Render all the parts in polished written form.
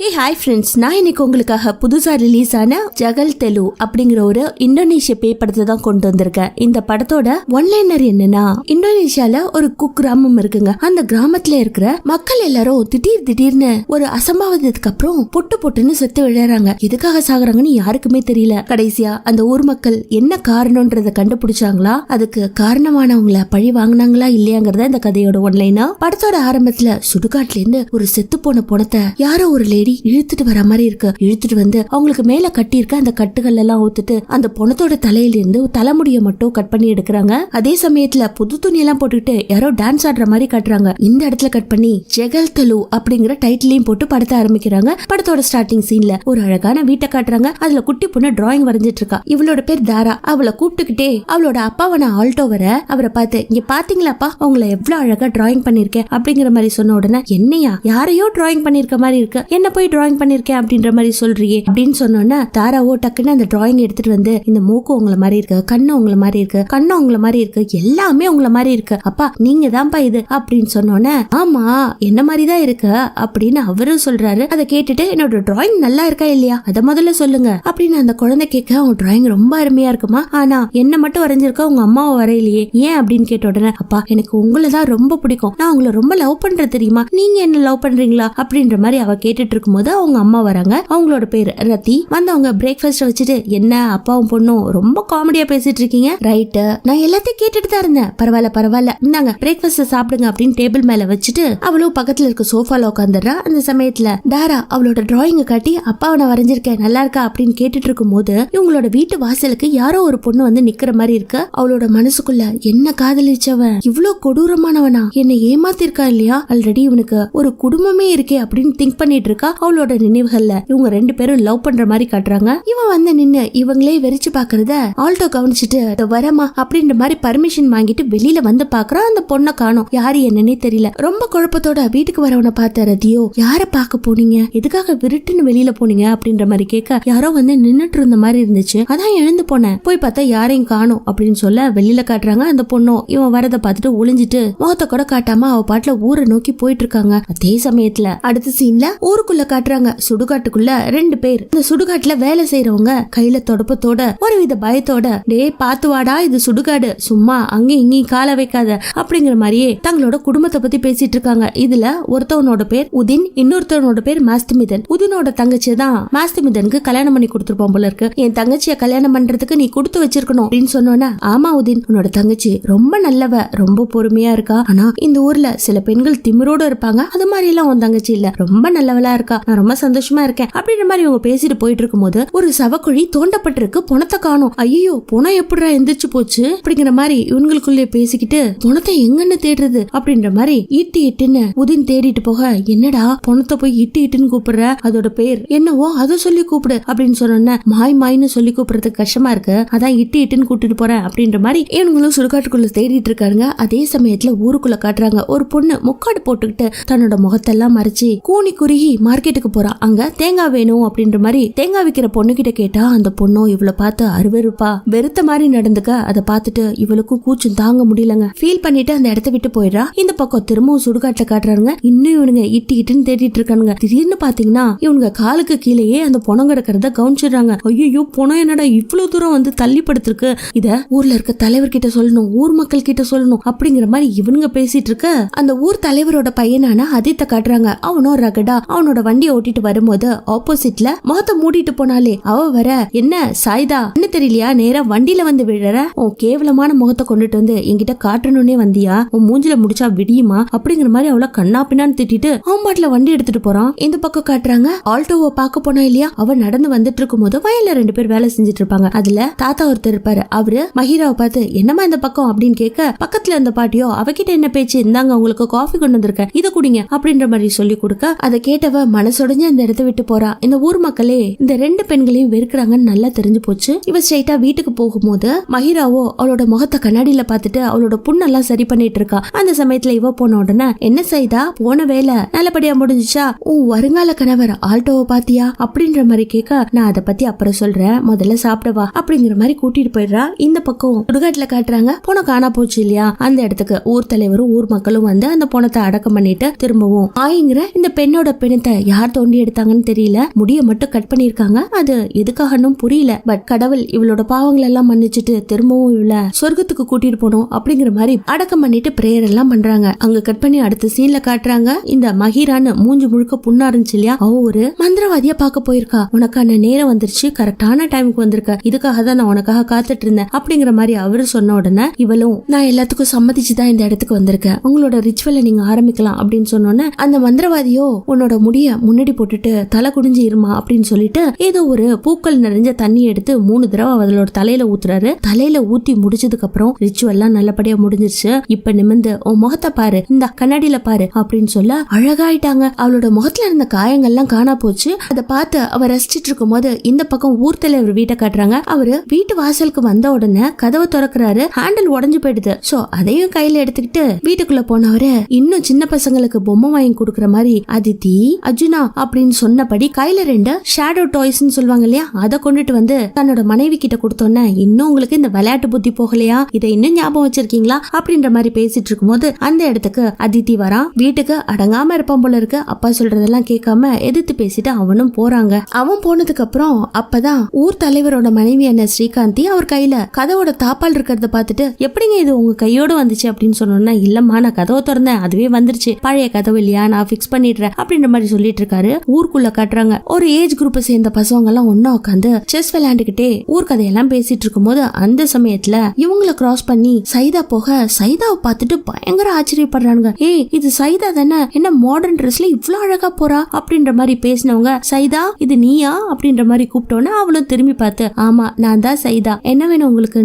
Hey hi friends, நான் இன்னைக்கு உங்களுக்காக புதுசா ரிலீஸ் ஆன ஜகல் தெலு அப்படிங்கிற ஒரு இந்தோனேஷிய பேய் படத்தை தான் கொண்டு வந்திருக்கேன். இந்த படத்தோட ஒன்லைனர் என்னன்னா, இந்தோனேஷியால ஒரு கிராமம் இருக்குங்க. அந்த கிராமத்துல இருக்கிற மக்கள் எல்லாரும் திடீர்னு ஒரு அசம்பாவிதத்துக்கு அப்புறம் பொட்டுன்னு செத்து விழுறாங்க. எதுக்காக சாகுறாங்கன்னு யாருக்குமே தெரியல. கடைசியா அந்த ஊர் மக்கள் என்ன காரணம்ன்றத கண்டுபிடிச்சாங்களா, அதுக்கு காரணமானவங்கள பழி வாங்கினாங்களா இல்லையாங்கிறத இந்த கதையோட ஒன்லைனா. படத்தோட ஆரம்பத்துல சுடுகாட்டுல இருந்து ஒரு செத்து போன பணத்தை யாரோ ஒரு லேடி இழுத்துட்டு வர மாதிரி இருக்கு. இழுத்துட்டு வந்து அவங்களுக்கு மேல கட்டி இருக்க அந்த கட்டுகள் எல்லாம் ஊத்துட்டு அந்த பொணத்தோட தலையில இருந்து தலைமுடியை மட்டும் கட் பண்ணி எடுக்கிறாங்க. அதே சமயத்துல புது துணி எல்லாம் போட்டுக்கிட்டு யாரோ டான்ஸ் ஆடுற மாதிரி காட்டுறாங்க. இந்த இடத்துல கட் பண்ணி ஜகல் தெலு அப்படிங்கிற டைட்டிலையும் போட்டு படத்தை ஆரம்பிக்கிறாங்க. படத்தோட ஸ்டார்டிங் சீன்ல ஒரு அழகான வீட்டை காட்டுறாங்க. அதுல குட்டி பொண்ணு டிராயிங் வரைஞ்சிட்டு இருக்கா. இவளோட பேர் தாரா. அவளை கூப்பிட்டுக்கிட்டே அவளோட அப்பாவன ஆல்டோ வர அவரை பார்த்து, இங்க பாத்தீங்களாப்பா உங்களை எவ்வளவு அழகா டிராயிங் பண்ணிருக்கேன் அப்படிங்கிற மாதிரி சொன்ன உடனே, என்னையா யாரையோ டிராயிங் பண்ணிருக்க மாதிரி இருக்கு, என்ன போய் டிராயிங் பண்ணிருக்கேன் அப்படின்ற மாதிரி சொல்றியே அப்படின்னு சொன்னோன்னா, தாராவோ டக்குன்னு அந்த டிராயிங் எடுத்துட்டு வந்து, இந்த மூக்கு உங்களை மாதிரி இருக்கு, கண்ணு உங்களை மாதிரி இருக்கு, கண்ணு உங்களை மாதிரி இருக்கு, எல்லாமே உங்களை மாதிரி இருக்கு, அப்பா நீங்க தான்ப்பா இது அப்படின்னு சொன்னோன்னே, ஆமா என்ன மாதிரிதான் இருக்கு அப்படின்னு அவரும் சொல்றாரு. அதை கேட்டுட்டு, என்னோட டிராயிங் நல்லா இருக்கா இல்லையா அத முதல்ல சொல்லுங்க அப்படின்னு அந்த குழந்தை கேட்க, உங்க டிராயிங் ரொம்ப அருமையா இருக்குமா, ஆனா என்ன மட்டும் வரைஞ்சிருக்க, உங்க அம்மாவை வரையிலையே ஏன் அப்படின்னு கேட்ட உடனே, அப்பா எனக்கு உங்களை தான் ரொம்ப பிடிக்கும், நான் உங்களை ரொம்ப லவ் பண்றது தெரியுமா, நீங்க என்ன லவ் பண்றீங்களா அப்படின்ற மாதிரி அவ கேட்டுட்டு இருக்கும்போது அவங்க அம்மா வராங்க. அவங்களோட பேர் ரத்தி. வந்தவங்க பிரேக்ஃபாஸ்ட் வச்சுட்டு, என்ன அப்பாவும் பொண்ணும் ரொம்ப காமெடியா பேசிட்டு இருக்கீங்க, ரைட் நான் எல்லாத்தையும் கேட்டுட்டு தான் இருந்தேன், பரவாயில்ல இந்தாங்க பிரேக்ஃபாஸ்ட் சாப்பிடுங்க அப்படின்னு டேபிள் மேல வச்சுட்டு அவளும் பக்கத்துல இருக்க சோஃபால உட்காந்துடுறா. அந்த சமயத்துல தாரா அவளோட டிராயிங்க காட்டி, அப்பாவை நான் வரைஞ்சிருக்கேன் நல்லா இருக்கா அப்படின்னு கேட்டுட்டு இருக்கும் போது, இவங்களோட வீட்டு வாசலுக்கு யாரோ ஒரு பொண்ணு வந்து நிக்கிற மாதிரி இருக்கு. அவளோட மனசுக்குள்ள, என்ன காதலிச்சவன் இவ்வளவு கொடூரமானவனா, என்னை ஏமாத்திருக்கா இல்லையா, ஆல்ரெடி இவனுக்கு ஒரு குடும்பமே இருக்கே அப்படின்னு திங்க் பண்ணிட்டு இருக்கா. அவளோட நினைவுகள்ல இவங்க ரெண்டு பேரும் லவ் பண்ற மாதிரி காட்டுறாங்க. இவன் வந்து நின்னு இவங்களே வெறிச்சு பாக்குறத ஆல்டோ கவனிச்சுட்டு, வரமா அப்படின்ற மாதிரி பர்மிஷன் வாங்கிட்டு வெளியில வந்து பாக்குறான். அந்த பொண்ணை காணோம், யாரு என்னன்னே தெரியல. ரொம்ப குழப்பத்தோட வீட்டுக்கு வரவனை பார்த்த ரதியோ, யார பாக்க போனீங்க, எதுக்காக விருட்டுன்னு வெளியில போனீங்க அப்படின்ற மாதிரி கேட்க, யாரோ வந்து நின்னுட்டு இருந்த மாதிரி இருந்துச்சு, அதான் எழுந்து போனேன், போய் பார்த்தா யாரையும் காணோம் அப்படின்னு சொல்ல வெளியில காட்டுறாங்க. அந்த பொண்ணும் இவன் வரத பார்த்துட்டு ஒளிஞ்சிட்டு முகத்தை கூட காட்டாம அவ பாட்டுல ஊரை நோக்கி போயிட்டு இருக்காங்க. அதே சமயத்துல அடுத்த சீன்ல ஊருக்குள்ள காட்டுறாங்க. சுடுகாட்டுக்குள்ள ரெண்டு பேர். இந்த சுடுகாட்டுல வேலை செய்யறவங்க கையில தொடப்பத்தோட ஒருவித பயத்தோட, டே பாத்து வாடா இது சுடுகாடு, சும்மா அங்க இங்கேயும் கால வைக்காத அப்படிங்கிற மாதிரியே தங்களோட குடும்பத்தை பத்தி பேசிட்டு இருக்காங்க. இதுல ஒருத்தவனோட பேர் உதின், இன்னொருத்தவனோட பேர் மாஸ்திமிதன். உதினோட தங்கச்சி தான் மாஸ்திமிதனுக்கு கல்யாணம் பண்ணி கொடுத்துருப்போம் போல இருக்கு. என் தங்கச்சிய கல்யாணம் பண்றதுக்கு நீ கொடுத்து வச்சிருக்கணும் அப்படின்னு சொன்னோன்னா, ஆமா உதின் உன்னோட தங்கச்சி ரொம்ப நல்லவ, ரொம்ப பொறுமையா இருக்கா, ஆனா இந்த ஊர்ல சில பெண்கள் திமிரோட இருப்பாங்க, அது மாதிரி எல்லாம் உன் தங்கச்சி இல்ல, ரொம்ப நல்லவளா இருக்கா, நான் ரொம்ப சந்தோஷமா இருக்கேன் அப்படின்ற மாதிரி இவங்க பேசிட்டு போயிட்டு இருக்கும் போது, ஒரு சவக்குழி தோண்டப்பட்டிருக்கு, பணத்தை காணோம். ஐயோ பணம் எப்படிடா எந்திரிச்சு போச்சு அப்படிங்கிற மாதிரி இவங்களுக்குள்ளே பேசிக்கிட்டு, பணத்தை எங்கன்னு தேடுறது அப்படின்ற மாதிரி இட்டுன்னு உதின் தேடிட்டு போக, என்னடா பணத்தை போய் இட்டுன்னு கூப்பிடுற, அதோட பேர் என்னவோ அதை சொல்லி கூப்பிடு அப்படின்னு சொன்ன, மாய்னு சொல்லி கூப்பிடுறதுக்கு கஷ்டமா இருக்கு, அதான் இட்டுன்னு கூட்டிட்டு போறேன் அப்படின்ற மாதிரி இவங்களும் சுடுகாட்டுக்குள்ள தேடிட்டு இருக்காங்க. அதே சமயத்துல ஊருக்குள்ள காட்டுறாங்க. ஒரு பொண்ணு முக்காடு போட்டுக்கிட்டு தன்னோட முகத்தெல்லாம் மறைச்சு கூனி குறுகி மார்க்கெட்டுக்கு போறா. அங்க தேங்காய் வேணும் அப்படின்ற மாதிரி தேங்காய் விக்கிற பொண்ணு கிட்ட கேட்டா, அந்த பொண்ணும் இவளை பார்த்து அருவருப்பா வெறுத்த மாதிரி நடந்துக்க. அதை பார்த்துட்டு இவளுக்கும் கூச்சம் தாங்க முடியலங்க. ஃபீல் பண்ணிட்டு அந்த இடத்த விட்டு போயிடுறா. இந்த பக்கம் திரும்பவும் சுடுகாட்டுல காட்டுறாங்க. இன்னும் இவனுங்க இட்டுன்னு தேடிட்டு இருக்கானுங்க. திடீர்னு பாத்தீங்கன்னா இவனுங்க காலுக்கு கீழேயே அந்த பொணம் கிடக்கிறத கவனிச்சிடுறாங்க. ஐயோ பொணம் என்னடா இவ்வளவு தூரம் வந்து தள்ளி படுத்திருக்கு, இத ஊர்ல இருக்க தலைவர் கிட்ட சொல்லணும், ஊர் மக்கள் கிட்ட சொல்லணும் அப்படிங்கிற மாதிரி இவனுங்க பேசிட்டு இருக்க, அந்த ஊர் தலைவரோட பையனான அதித்த காட்டுறாங்க. அவனும் ரகடா அவனோட வண்டியை ஓட்டிட்டு வரும்போது ஆப்போசிட்ல முகத்தை மூடிட்டு போனாலே அவ வர, என்ன சாய்தா என்ன தெரியலையா, நேரா வண்டியில வந்து விழற, உன் கேவலமான முகத்தை கொண்டுட்டு வந்து என்கிட்ட காட்டணும்னே வந்தியா, உன் மூஞ்சில முடிச்சா விடியுமா அப்படிங்கிற மாதிரி அவளை கண்ணா பின்னான்னு திட்டிட்டு அவன் பாட்டுல வண்டி எடுத்துட்டு போறான். இந்த பக்கம் காட்டுறாங்க. ஆல்டோவை பார்க்க போனா இல்லையா, அவ நடந்து வந்துட்டு இருக்கும் போது வயல்ல ரெண்டு பேர் வேலை செஞ்சுட்டு இருப்பாங்க. அதுல தாத்தா ஒருத்தர் இருப்பாரு. அவரு மஹிராவை பார்த்து, என்னமா இந்த பக்கம் அப்படின்னு கேட்க, பக்கத்துல இருந்த பாட்டியோ, அவகிட்ட என்ன பேச்சு, இந்தாங்க உங்களுக்கு காஃபி கொண்டு வந்திருக்கேன், இதை குடிங்க அப்படின்ற மாதிரி சொல்லி கொடுக்க, அதை கேட்டவ மனசொடைஞ்சு அந்த இடத்த விட்டு போறா. இந்த ஊர் மக்களே இந்த ரெண்டு பெண்களையும் வெறுக்கிறாங்கன்னு நல்லா தெரிஞ்சு போச்சு. இவ ஸ்ட்ரைட்டா வீட்டுக்கு போகும்போது மஹிராவோ அவளோட முகத்தை கண்ணாடியில பார்த்துட்டு அவளோட புண்ணெல்லாம் சரி பண்ணிட்டு இருக்கா. அந்த சமயத்துல இவ போன உடனே, என்ன சைதா போன வேலை நல்லபடியா முடிஞ்சுச்சா, உன் வருங்கால கணவர் ஆல்டோவை பாத்தியா அப்படின்ற மாதிரி கேட்க, நான் அதை பத்தி அப்புறம் சொல்றேன், முதல்ல சாப்பிடவா அப்படிங்கிற மாதிரி கூட்டிட்டு போயிடுறா. இந்த பக்கம் சுடுகாட்டுல காட்டுறாங்க. பணம் காணா போச்சு இல்லையா, அந்த இடத்துக்கு ஊர் தலைவரும் ஊர் மக்களும் வந்து அந்த பணத்தை அடக்கம் பண்ணிட்டு திரும்பவும் ஆயிங்கிற இந்த பெண்ணோட பிணத்தை யார் தோண்டி எடுத்தாங்கன்னு தெரியல, முடிய மட்டும் கட் பண்ணிருக்காங்க. அது எதுக்காகனும் புரியல. பட் கடவுள் இவளோட பாவங்கள் எல்லாம் மன்னிச்சுட்டு திரும்பவும் இவள சொர்க்கத்துக்கு கூட்டிட்டு போனோம் அப்படிங்கிற மாதிரி அடக்கம் பண்ணிட்டு பிரேயர் எல்லாம் பண்றாங்க. அங்க கட் பண்ணி அடுத்த சீன்ல காட்டுறாங்க, இந்த மஹிரான்னு மூஞ்சி முழுக்க புண்ணா இருந்துச்சு இல்லையா, அவ ஒரு மந்திரவாதியா பார்க்க போயிருக்கா. உனக்கான நேரம் வந்துருச்சு, கரெக்டான டைமுக்கு வந்திருக்க, இதுக்காக தான் நான் உனக்காக காத்துட்டு இருந்தேன் அப்படிங்கிற மாதிரி அவரு சொன்ன உடனே இவளும் நான் எல்லாத்துக்கும் சம்மதிச்சுதான் இந்த இடத்துக்கு வந்திருக்கேன், உங்களோட ரிச்சுவலை நீங்க ஆரம்பிக்கலாம் அப்படின்னு சொன்னோன்னே அந்த மந்திரவாதியோ உன்னோட முடிய முன்னாடி போட்டுட்டு தலை குடிஞ்சு இருமா அப்படின்னு சொல்லிட்டு ஏதோ ஒரு பூக்கள் நிறைஞ்ச தண்ணி எடுத்து 3 தடவை அவளோட தலையில ஊத்துறாரு. தலையில ஊத்தி முடிச்சதுக்கு அப்புறம் ரிச்சுவல்லாம் நல்லபடியா முடிஞ்சிருச்சு. இப்ப நிமிந்து உன் முகத்தை பாரு, இந்த கண்ணாடியில பாரு அப்படின்னு சொல்ல அழகாயிட்டாங்க. அவளோட முகத்துல இருந்த காயங்கள்லாம் காணா போச்சு. அதை பார்த்து அவ ரசிச்சிட்டு இருக்கும் போது இந்த பக்கம் ஊர் தலைவர் வீட்டை காட்டுறாங்க. அவரு வீட்டு வாசலுக்கு வந்த உடனே கதவை திறக்கிறாரு, ஹேண்டில் உடஞ்சு போயிடுது. சோ அதையும் கையில எடுத்துக்கிட்டு வீட்டுக்குள்ள போனவரு இன்னும் சின்ன பசங்களுக்கு பொம்மை வாங்கி கொடுக்கற மாதிரி அதித்தி அர்ஜுனா அப்படின்னு சொன்னபடி கையில 2 ஷேடோ டாய்ஸ் சொல்லுவாங்க இல்லையா, அதை கொண்டுட்டு வந்து தன்னோட மனைவி கிட்ட கொடுத்தோன்னே இன்னும் உங்களுக்கு இந்த விளையாட்டு புத்தி போகலையா, இதை இன்னும் ஞாபகம் வச்சிருக்கீங்களா அப்படின்ற மாதிரி பேசிட்டு இருக்கும் போது அந்த இடத்துக்கு அதித்தி வரான். வீட்டுக்கு அடங்காம இருப்பான் போல இருக்கு. அப்பா சொல்றதெல்லாம் கேட்காம எதிர்த்து பேசிட்டு அவனும் போறாங்க. அவன் போனதுக்கு அப்புறம் அப்பதான் ஊர் தலைவரோட மனைவியான ஸ்ரீகாந்தி அவர் கையில கதவோட தாப்பால் இருக்கிறத பார்த்துட்டு எப்படிங்க இது உங்க கையோட வந்துச்சு அப்படின்னு சொன்னோன்னா, இல்லம்மா நான் கதவை திறந்தேன் அதுவே வந்துருச்சு, பழைய கதவு இல்லையா நான் பிக்ஸ் பண்ணிடுறேன் அப்படின்ற மாதிரி சொல்லிட்டு இருக்காரு. ஊருக்குள்ள காட்டுறாங்க ஒரு ஏஜ் குரூப்பை சேர்ந்த பசங்க எல்லாம் ஒன்னா உட்காந்து செஸ் விளையாண்டுகிட்டே ஊர் கதையெல்லாம் பேசிட்டு இருக்கும் போது அந்த சமயத்துல இவங்களை கிராஸ் பண்ணி சைதா போக சைதாவை பார்த்துட்டு பயங்கர ஆச்சரியப்படுறாங்க. ஏய் இது சைதா தானே, என்ன மாடர்ன் ட்ரெஸ்ல இவ்வளவு அழகா போறா அப்படின்ற மாதிரி பேசினவங்க சைதா இது நீயா அப்படின்ற மாதிரி கூப்பிட்டோன்னு அவளும் திரும்பி பார்த்து ஆமா நான் தான் சைதா, என்ன வேணும் உங்களுக்கு,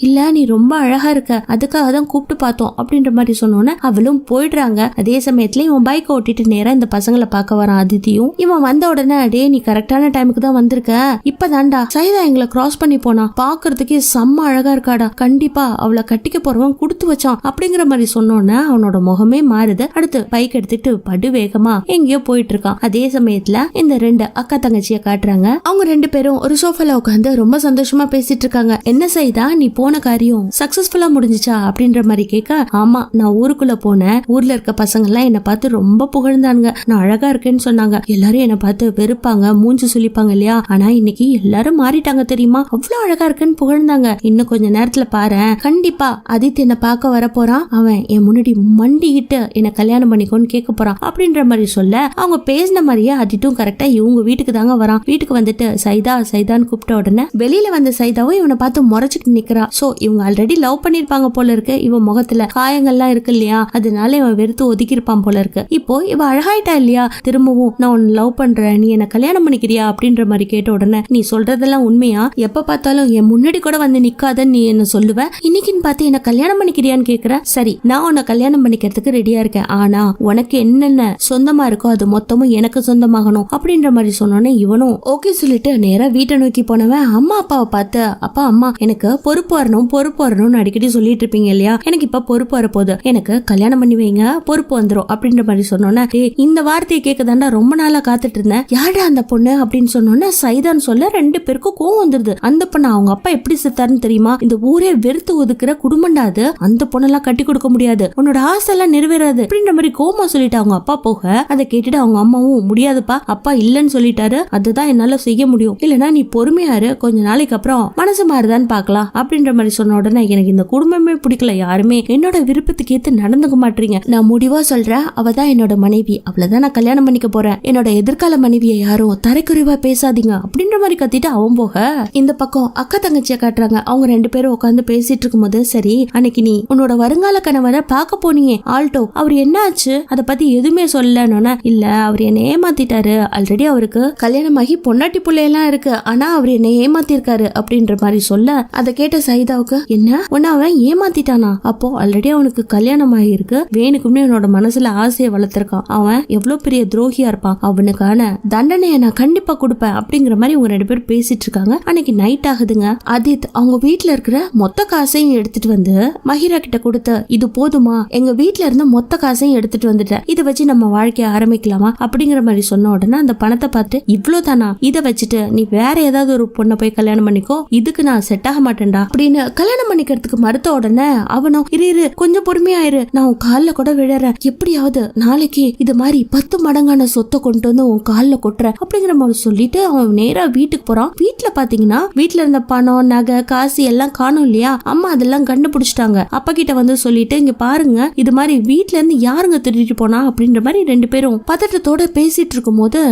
இல்ல நீ ரொம்ப அழகா இருக்க அதுக்காக தான் கூப்பிட்டு பார்த்தோம் அப்படின்ற மாதிரி சொன்னோன்னு அவளும் போயிடுறாங்க. அதே சமயத்துல இவன் பைக் ஓட்டிட்டு நேரா இந்த பசங்களை பார்க்க வரான் அதித்தியும். இவன் வந்த உடனே டே நீ கரெக்டான டைமுக்கு தான் வந்திருக்க, இப்பதான்டா சைதா எங்களை கிராஸ் பண்ணி போனா, பாக்குறதுக்கே செம்ம அழகா இருக்காடா, கண்டிப்பா அவளை கட்டிக்க போறவன் கொடுத்து வச்சான் அப்படிங்கிற மாதிரி சொன்னோன்னு அவனோட முகமே மாறுது. அடுத்து பைக் எடுத்துட்டு படு வேகமா எங்கேயோ போயிட்டு இருக்கான். அதே சமயத்துல இந்த 2 அக்கா தங்கச்சிய காட்டுறாங்க. அவங்க 2 பேரும் ஒரு சோஃபால உட்காந்து ரொம்ப சந்தோஷமா பேசிட்டு இருக்காங்க. என்ன சைதா நீ போன காரியம் சக்சஸ்ஃபுல்லா முடிஞ்சிச்சா அப்படின்ற மாதிரி கேட்க, ஆமா நான் ஊருக்குள்ள போனேன், ஊர்ல இருக்க பசங்க எல்லாம் என்ன பார்த்து ரொம்ப புகழ்ந்தாங்க, நான் அழகா இருக்கேன்னு சொன்னாங்க, எல்லாரும் என்ன பார்த்து வெறுப்பாங்க மூஞ்சி சுளிப்பாங்க இல்லையா, ஆனா இன்னைக்கு எல்லாரும் மாறிட்டாங்க தெரியுமா, அவ்வளவு அழகா இருக்குன்னு புகழ்ந்தாங்க, இன்னும் கொஞ்ச நேரத்துல பாரு கண்டிப்பா அதித்தி என்ன பார்க்க வர போறான், அவன் என் முன்னாடி மண்டிக்கிட்டு என்ன கல்யாணம் பண்ணிக்கோன்னு கேட்க போறான் அப்படின்ற மாதிரி சொல்ல அவங்க பேசின மாதிரியே அதித்தும் கரெக்டா இவங்க வீட்டுக்கு தாங்க வரான். வீட்டுக்கு வந்துட்டு சைதா சைதான்னு கூப்பிட்ட உடனே வெளியில வந்த சைதாவும் இவனை பார்த்து முறைச்சிட்டு நிக்கிறா. சோ இவங்க ஆல்ரெடி லவ் பண்ணிருப்பாங்க போல இருக்கு, இவன் முகத்துல காயங்கள்லாம் இருக்கு இல்லையா, அதனால இவன் வெறுத்து ஒதுக்கி இருப்பான் போல இருக்கு. இப்போ இவ அழகாயிட்டா இல்லையா, திரும்பவும் நான் உன்னை லவ் பண்றேன் நீ என்ன கல்யாணம் பண்ணிக்கிறியா அப்படின்ற மாதிரி கேட்ட உடனே நீ சொல்றதெல்லாம் உண்மையா, எப்ப பார்த்தாலும் என் முன்னாடி கூட வந்து நிக்காதன்னு நீ என்ன சொல்லுவ, இன்னைக்குன்னு பார்த்து என்ன கல்யாணம் பண்ணிக்கிறியான்னு கேக்குற, சரி நான் உன்னை கல்யாணம் பண்ணிக்கிறதுக்கு ரெடியா இருக்கேன், ஆனா உனக்கு என்னென்ன சொந்தமா இருக்கோ அது மொத்தமும் எனக்கு சொந்தமாகணும் அப்படின்ற மாதிரி சொன்னோன்னே இவனும் ஓகே சொல்லிட்டு நேரா வீட்டை நோக்கி போனவன் அம்மா அப்பாவை பார்த்து, அப்பா அம்மா எனக்கு பொறுப்பு வரணும்னு அடிக்கடி சொல்லிட்டு இருப்பீங்க இல்லையா, எனக்கு இப்ப பொறுப்பு வரப்போகுது, எனக்கு கல்யாணம் பண்ணி வைங்க பொறுப்பு வந்துரும் அப்படின்ற மாதிரி சொன்னோன்னே இந்த வார்த்தையை கேட்கதாண்டா ரொம்ப நாளா காத்துட்டு இருந்தேன், யாரா அந்த பொண்ணு அப்படின்னு சொன்னோன்னே சைதான்னு சொல்ல 2 பேருக்கும் கோவம் வந்துருது. அந்த பொண்ணு அவங்க அப்பா எப்படி செத்தாருன்னு தெரியுமா, இந்த ஊரே வெறுத்து ஒதுக்குற குடும்பம்டா அது, அந்த பொண்ணெல்லாம் கட்டி கொடுக்க முடியாது, உன்னோட ஆசை எல்லாம் நிறைவேறாது அப்படின்ற மாதிரி கோமா சொல்லிட்டு அவங்க அப்பா போக அதை கேட்டுட்டு அவங்க அம்மாவும் முடியாதுப்பா அப்பா இல்லன்னு சொல்லிட்டாரு, அதுதான் என்னால செய்ய முடியும், இல்லனா நீ பொறுமையாரு கொஞ்ச நாளைக்கு அப்புறம் மனசு மாறுதான்னு பாக்கலாம் அப்படின்ற மாதிரி சொன்ன உடனே எனக்கு இந்த குடும்பமே பிடிக்கல, யாருமே என்னோட விருப்பத்துக்கு ஏத்து நடந்துக்க மாட்டீங்க, நான் முடிவா சொல்றேன் அவதான் என்னோட மனைவி, அவளதான் நான் கல்யாணம் பண்ணிக்க போறேன், என்னோட எதிர்கால மனைவியை யாரும் தரைக்குறைவா பேசாதீங்க அப்படின்ற மாதிரி கத்திட்டு அவன் போக இந்த பக்கம் அக்கா தங்கச்சியை காட்டுறாங்க. அவங்க 2 பேரும் உட்காந்து பேசிட்டு இருக்கும் போது சரி அன்னைக்கு நீ உன்னோட வருங்கால கணவரை பார்க்க போனீங்க ஆல்டோ, அவர் என்ன ஆச்சு அதை பத்தி எதுவுமே சொல்லணும்னா, இல்ல அவர் என்ன ஏமாத்திட்டாரு, ஆல்ரெடி அவருக்கு கல்யாணமாகி பொண்டாட்டி பிள்ளையெல்லாம் இருக்கு, ஆனா அவர் என்ன ஏமாத்திருக்காரு அப்படின்ற மாதிரி சொல்ல அதை கேட்ட சைதாவுக்கு என்ன உன்ன அவன் ஏமாத்திட்டானா, அப்போ ஆல்ரெடி அவனுக்கு கல்யாணம் ஆகிருக்கு, வேணுக்குமே அவனோட மனசுல ஆசையை வளர்த்திருக்கான், அவன் எவ்வளவு பெரிய துரோகியா இருப்பான், அவனுக்கான தண்டனையை நான் கண்டிப்பா கொடுப்பேன் அப்படிங்கிற மாதிரி இவங்க 2 பேரும் பேசிட்டு இருக்காங்க. அன்னைக்கு நைட் ஆகுதுங்க. அதித் அவங்க வீட்டுல இருக்கிற மொத்த காசையும் எடுத்துட்டு வந்து மஹிரா கிட்ட கொடுத்து இது போதுமா, எங்க வீட்டுல இருந்த மொத்த காசையும் எடுத்துட்டு வந்துட்டேன், இதை வச்சு நம்ம வாழ்க்கைய ஆரம்பிக்கலாமா அப்படிங்கிற மாதிரி சொன்ன உடனே அந்த பணத்தை பார்த்து இவ்வளவு தானா, இதை வச்சுட்டு நீ வேற ஏதாவது ஒரு பொண்ணை போய் கல்யாணம் பண்ணிக்கோ, இதுக்கு நான் செட் ஆக மாட்டேன்டா அப்படின்னு கல்யாணம் பண்ணிக்கிறதுக்கு மறுத்த உடனே அவனும் இரு கொஞ்சம் பொறுமையாயிரு, நான் உன் காலில் கூட விழறேன், எப்படியாவது நாளைக்கு இது மாதிரி 10 மடங்கான சொத்தை கொண்டு வந்து உன் காலில் கொட்டுற அப்படிங்கிற மாதிரி சொல்லிட்டு அவன் நேரா வீட்டுக்கு போறான். வீட்டுல பாத்தீங்கன்னா வீட்டுல இருந்த பணம் நகை காசு எல்லாம் காணும் இல்லையா, அம்மா அதெல்லாம் கண்டுபிடிச்சிட்டாங்க. அப்பா கிட்ட வந்து சொல்லிட்டு இங்க பாருங்க இது மாதிரி வீட்டுல இருந்து யாருங்க திருடிட்டு போனா அப்படின்ற மாதிரி ரெண்டு பேரும் பதட்டத்தோட பேசிட்டு இருக்கும் போது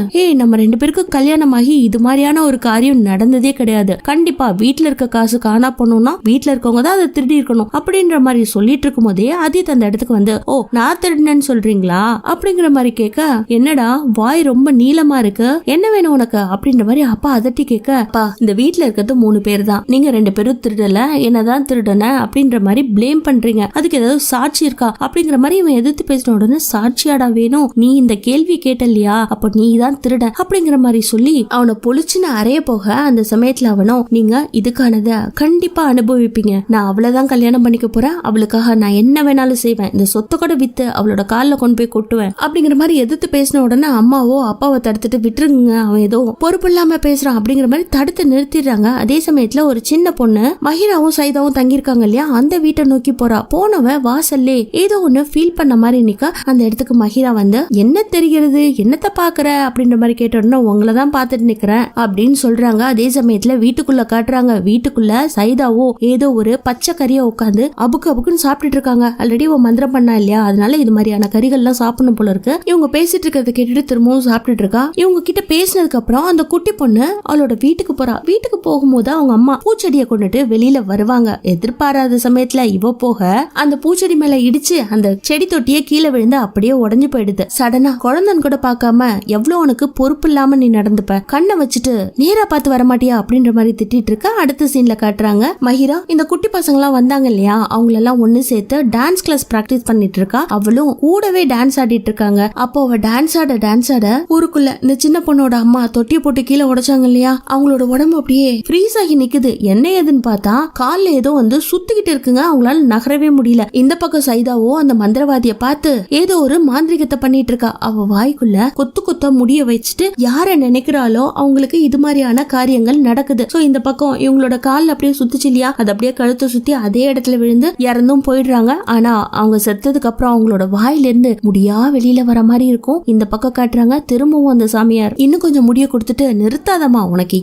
நம்ம ரெண்டு பேருக்கும் கல்யாணம் ஆகி இது மாதிரியான ஒரு காரியம் நடந்ததே கிடையாது. கண்டிப்பா வீட்டுல இருக்க காசு காணா போனோம்னா வீட்டுல இருக்கவங்க தான் அதை திருடி இருக்கணும் அப்படின்ற மாதிரி சொல்லிட்டு இருக்கும் போதே ஆதித் அந்த இடத்துக்கு வந்து நான் திருடினேன்னு சொல்றீங்களா அப்படிங்கிற மாதிரி கேட்க, என்னடா வாய் ரொம்ப நீளமா இருக்கு, என்ன வேணும் உனக்கு அப்படின்ற மாதிரி அப்பா அதட்டி கேட்க, அப்பா இந்த வீட்டுல இருக்கிறது 3 பேர் தான், நீங்க 2 பேரும் திருடல என்னதான் திருடன அப்படின்ற மாதிரி பிளேம் பண்றீங்க, அதுக்கு ஏதாவது சாட்சி இருக்கா அப்படிங்கிற மாதிரி இவன் எதிர்த்து பேசின உடனே சாட்சியாடா வேணும், நீ இந்த கேள்வி கேட்டல்லையா அப்ப நீ தான் திருட அப்படிங்கிற மாதிரி சொல்லி அவனை பொழிச்சுன்னு அறைய போக அந்த சமயத்துல அவனோ நீங்க இதுக்கானத கண்டிப்பா அனுபவிப்பீங்க, நான் அவளைதான் கல்யாணம் பண்ணிக்க போறேன், அவளுக்காக நான் என்ன வேணாலும் செய்வேன், இந்த சொத்தை கூட வித்து அவளோட காலில் கொண்டு போய் கொட்டுவேன் அப்படிங்கிற மாதிரி எதிர்த்து பேசின உடனே அம்மாவோ அப்பாவை தடுத்துட்டு விட்டுருங்க, அவன் ஏதோ பொறுப்பு இல்லாம பேசுறான் அப்படிங்கிற மாதிரி தடுத்து நிறுத்திடுறாங்க. அதே சமயத்துல ஒரு சின்ன பொண்ணு மஹிராவும் சைதாவும் தங்கியிருக்காங்க இல்லையா, அந்த வீட்டை நோக்கி போறா. போனவ வாசல்லே ஏதோ ஒண்ணு ஃபீல் பண்ண மாதிரி நிக்க அந்த இடத்துக்கு மஹிரா வந்து என்ன தெரிகிறது என்னத்த பாக்குற அப்படின்ற மாதிரி கேட்ட உடனே உங்களை தான் பாத்துட்டு நிக்கிறேன் அப்படின்னு சொல்றாங்க. அதே சமயத்துல வீட்டுக்குள்ள காட்டுறாங்க, வீட்டுக்குள்ள சைதாவோ ஏதோ ஒரு பச்சை கறியை உட்காந்து அபுக்கு அபுக்குன்னு சாப்பிட்டுட்டு இருக்காங்க. ஆல்ரெடி மந்திரம் பண்ணா இல்லையா, அதனால இது மாதிரியான கறிகள் எல்லாம் சாப்பிடணும் போல இருக்கு. இவங்க பேசிட்டு இருக்கிறத கேட்டுட்டு திரும்பவும் சாப்பிட்டுட்டு இருக்கா. இவங்க கிட்ட பேசினதுக்கு அப்புறம் அந்த குட்டி பொண்ணு அவளோட வீட்டுக்கு போறா. வீட்டுக்கு போகும்போது அவங்க அம்மா பூச்செடியை கொண்டுட்டு வெளியில வருவாங்க. எதிர்பாராத சமயத்துல இவ போக அந்த பூச்செடி மேல இடிச்சு அந்த செடி தொட்டியே கீழே விழுந்து அப்படியே உடஞ்சு போயிடுது. சடனா குழந்தைன்னு கூட பார்க்காம எவ்வளவு உனக்கு பொறுப்பு இல்லாம நீ நடந்துப்ப, கண்ணை வச்சுட்டு நேரா பார்த்து வரமாட்டியா அப்படின்ற மாதிரி திட்டிட்டு இருக்க. அடுத்த சீன்ல காட்டுறாங்க மஹிரா இந்த குட்டி பசங்க எல்லாம் வந்தாங்க இல்லையா, அவங்களெல்லாம் ஒண்ணு சேர்த்து டான்ஸ் கிளாஸ் பிராக்டிஸ் பண்ணிட்டு இருக்கா. அவளும் கூடவே டான்ஸ் ஆடிட்டு இருக்காங்க. அப்போ அவ டான்ஸ் ஆட ஊருக்குள்ள இந்த சின்ன பொண்ணோட அம்மா தொட்டியை போட்டு கீழே உடைச்சாங்க இல்லையா, அவங்களோட உடம்பு அப்படியே ஃப்ரீஸ் ஆகி நிக்குது. என்ன ஏதுன்னு பார்த்தா கால்ல ஏதோ வந்து சுத்திக்கிட்டு இருக்குங்க, அவங்களால நகரவே முடியல. இந்த பக்கம் சைதாவோ அந்த மந்திரவாதிய பார்த்து ஏதோ ஒரு மாந்திரிகத்தை பண்ணிட்டு இருக்கா. அவ வாய்க்குள்ள கொத்து கொத்த முடிய வச்சுட்டு யார நினைக்கிறாளோ அவங்களுக்கு இது மாதிரியான காரியங்கள் நடக்குது. சோ இந்த பக்கம் இவங்களோட கால் அப்படியே சுத்துச்சு இல்லையா, அது அப்படியே கழுத்தை சுத்தி அதே இடத்துல விழுந்து இறந்தும் போயிடுறாங்க. ஆனா அவங்க செத்ததுக்கு அப்புறம் அவங்களோட வாயில இருந்து முடியா வெளியில வர மாதிரி இருக்கும். இந்த பக்கம் காட்டுறாங்க திரும்பவும் அந்த சாமியார் இன்னும் கொஞ்சம் முடிய கொடுத்துட்டு, நிறுத்தாதமா, உனக்கு